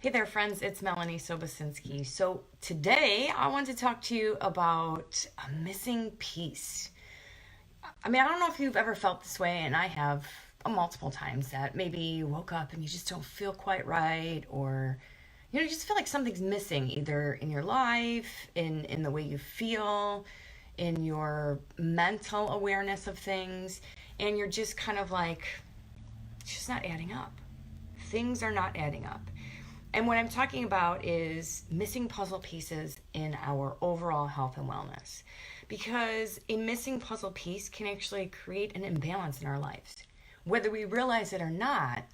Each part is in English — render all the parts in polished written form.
Hey there, friends. It's Melanie Sobosinski. So, today I want to talk to you about a missing piece. I don't know if you've ever felt this way, and I have multiple times that maybe you woke up and you just don't feel quite right, or you just feel like something's missing either in your life, in the way you feel, in your mental awareness of things, and you're just kind of like, it's just not adding up. Things are not adding up. And what I'm talking about is missing puzzle pieces in our overall health and wellness. Because a missing puzzle piece can actually create an imbalance in our lives. Whether we realize it or not,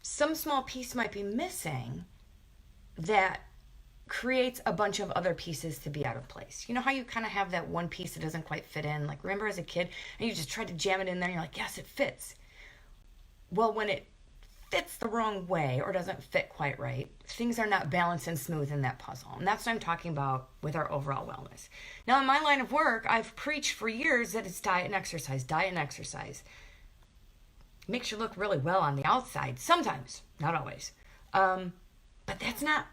some small piece might be missing that creates a bunch of other pieces to be out of place. You know how you kind of have that one piece that doesn't quite fit in? Like, remember as a kid, and you just tried to jam it in there, and you're like, yes, it fits. Well, when it fits the wrong way or doesn't fit quite right, things are not balanced and smooth in that puzzle. And that's what I'm talking about with our overall wellness. Now, in my line of work, I've preached for years that it's diet and exercise, diet and exercise. Makes you look really well on the outside, sometimes, not always. But that's not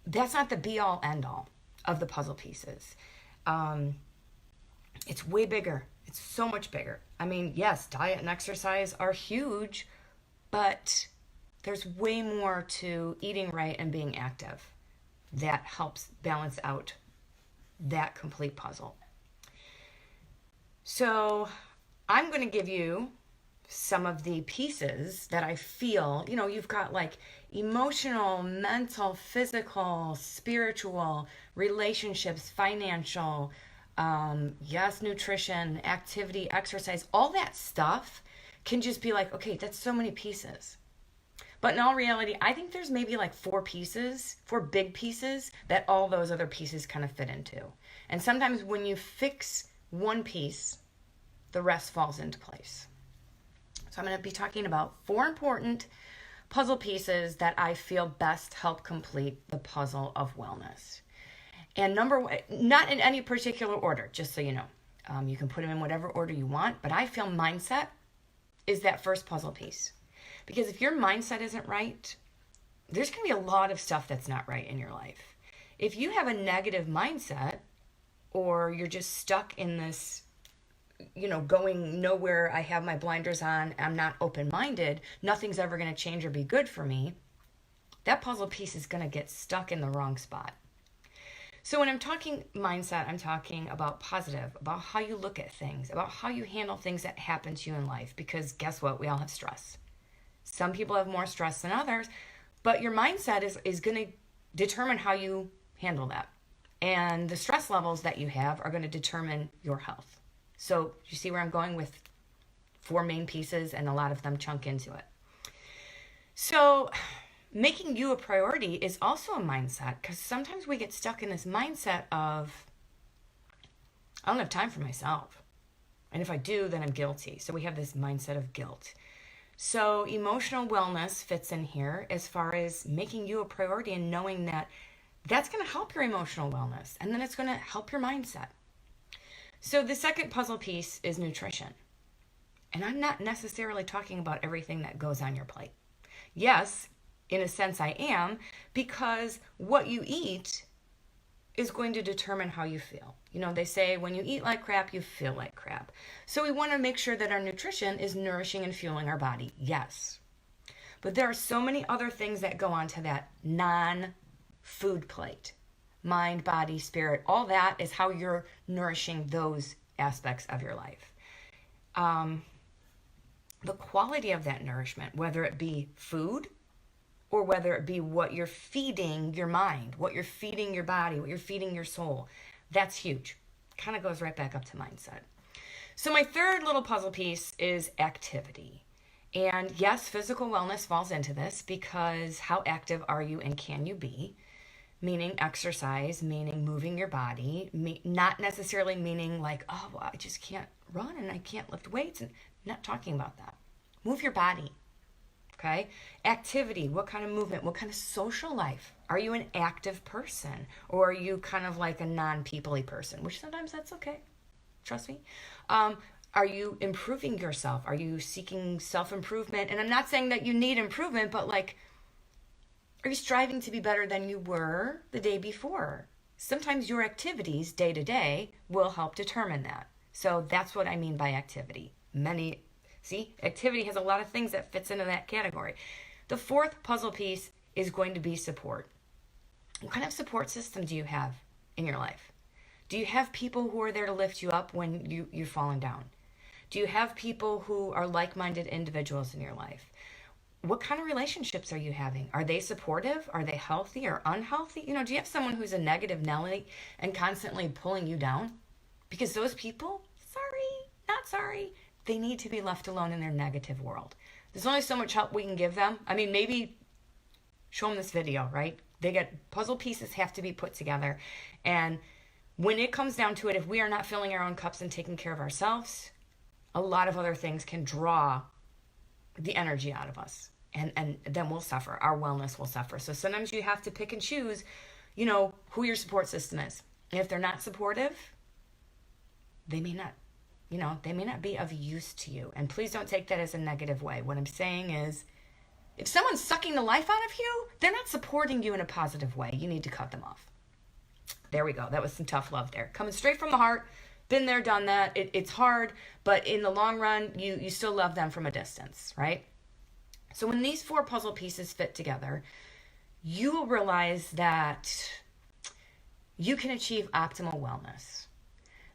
the be all end all of the puzzle pieces. It's way bigger. It's so much bigger. Yes, diet and exercise are huge, but there's way more to eating right and being active that helps balance out that complete puzzle. So I'm going to give you some of the pieces that I feel, you've got like emotional, mental, physical, spiritual, relationships, financial, yes, nutrition, activity, exercise, all that stuff can just be like, okay, that's so many pieces. But in all reality, I think there's maybe like four big pieces that all those other pieces kind of fit into. And sometimes when you fix one piece, the rest falls into place. So I'm going to be talking about four important puzzle pieces that I feel best help complete the puzzle of wellness. And number one, not in any particular order, just so you know. You can put them in whatever order you want, but I feel mindset is that first puzzle piece. Because if your mindset isn't right, there's going to be a lot of stuff that's not right in your life. If you have a negative mindset, or you're just stuck in this, going nowhere, I have my blinders on, I'm not open-minded, nothing's ever going to change or be good for me, that puzzle piece is going to get stuck in the wrong spot. So when I'm talking mindset, I'm talking about positive, about how you look at things, about how you handle things that happen to you in life. Because guess what? We all have stress. Some people have more stress than others, but your mindset is going to determine how you handle that. And the stress levels that you have are going to determine your health. So you see where I'm going with four main pieces, and a lot of them chunk into it. So making you a priority is also a mindset, because sometimes we get stuck in this mindset of, I don't have time for myself. And if I do, then I'm guilty. So we have this mindset of guilt. So emotional wellness fits in here as far as making you a priority and knowing that that's going to help your emotional wellness. And then it's going to help your mindset. So the second puzzle piece is nutrition. And I'm not necessarily talking about everything that goes on your plate. Yes, in a sense I am, because what you eat is going to determine how you feel. They say when you eat like crap, you feel like crap. So we want to make sure that our nutrition is nourishing and fueling our body. Yes. But there are so many other things that go onto that non-food plate. Mind, body, spirit, all that is how you're nourishing those aspects of your life. The quality of that nourishment, whether it be food, or whether it be what you're feeding your mind, what you're feeding your body, what you're feeding your soul, that's huge. Kind of goes right back up to mindset. So my third little puzzle piece is activity. And yes, physical wellness falls into this, because how active are you and can you be? Meaning exercise, meaning moving your body, not necessarily meaning like, oh, well, I just can't run and I can't lift weights. And I'm not talking about that. Move your body. Okay? Activity, what kind of movement, what kind of social life? Are you an active person, or are you kind of like a non-people-y person? Which sometimes that's okay. Trust me. Are you improving yourself? Are you seeking self-improvement? And I'm not saying that you need improvement, but like Are you striving to be better than you were the day before? Sometimes your activities day to day will help determine that. So that's what I mean by activity. Activity has a lot of things that fits into that category. The fourth puzzle piece is going to be support. What kind of support system do you have in your life? Do you have people who are there to lift you up when you're falling down? Do you have people who are like-minded individuals in your life? What kind of relationships are you having? Are they supportive? Are they healthy or unhealthy? Do you have someone who's a negative Nelly and constantly pulling you down? Because those people, sorry, not sorry, they need to be left alone in their negative world. There's only so much help we can give them. I mean, maybe show them this video, right? Puzzle pieces have to be put together. And when it comes down to it, if we are not filling our own cups and taking care of ourselves, a lot of other things can draw the energy out of us. And then we'll suffer. Our wellness will suffer. So sometimes you have to pick and choose, who your support system is. And if they're not supportive, they may not be of use to you. And please don't take that as a negative way. What I'm saying is, if someone's sucking the life out of you, they're not supporting you in a positive way. You need to cut them off. There we go. That was some tough love there. Coming straight from the heart. Been there, done that. It's hard, but in the long run, you still love them from a distance, right? So when these four puzzle pieces fit together, you will realize that you can achieve optimal wellness.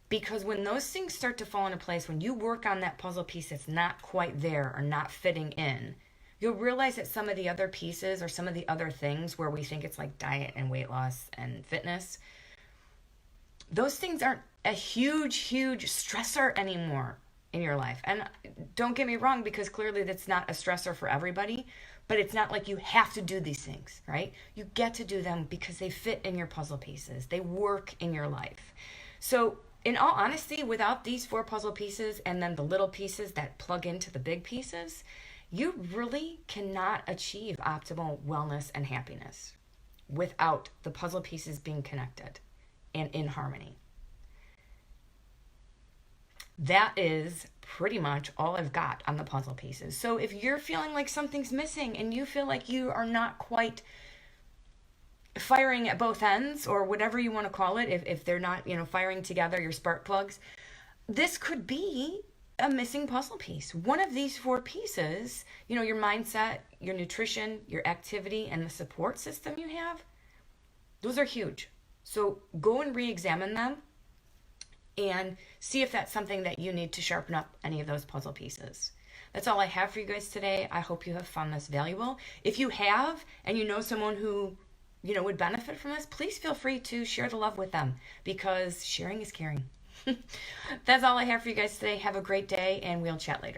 Because when those things start to fall into place, when you work on that puzzle piece that's not quite there or not fitting in, you'll realize that some of the other pieces or some of the other things where we think it's like diet and weight loss and fitness, those things aren't a huge stressor anymore in your life. And don't get me wrong, because clearly that's not a stressor for everybody, but it's not like you have to do these things, right? You get to do them because they fit in your puzzle pieces. They work in your life. So in all honesty, without these four puzzle pieces and then the little pieces that plug into the big pieces, you really cannot achieve optimal wellness and happiness without the puzzle pieces being connected and in harmony. That is pretty much all I've got on the puzzle pieces. So if you're feeling like something's missing and you feel like you are not quite firing at both ends, or whatever you want to call it, if they're not, firing together, your spark plugs, this could be a missing puzzle piece. One of these four pieces, your mindset, your nutrition, your activity, and the support system you have, those are huge. So go and re-examine them and see if that's something that you need to sharpen up any of those puzzle pieces. That's all I have for you guys today. I hope you have found this valuable. If you have, and you know someone who, would benefit from this, please feel free to share the love with them, because sharing is caring. That's all I have for you guys today. Have a great day, and we'll chat later.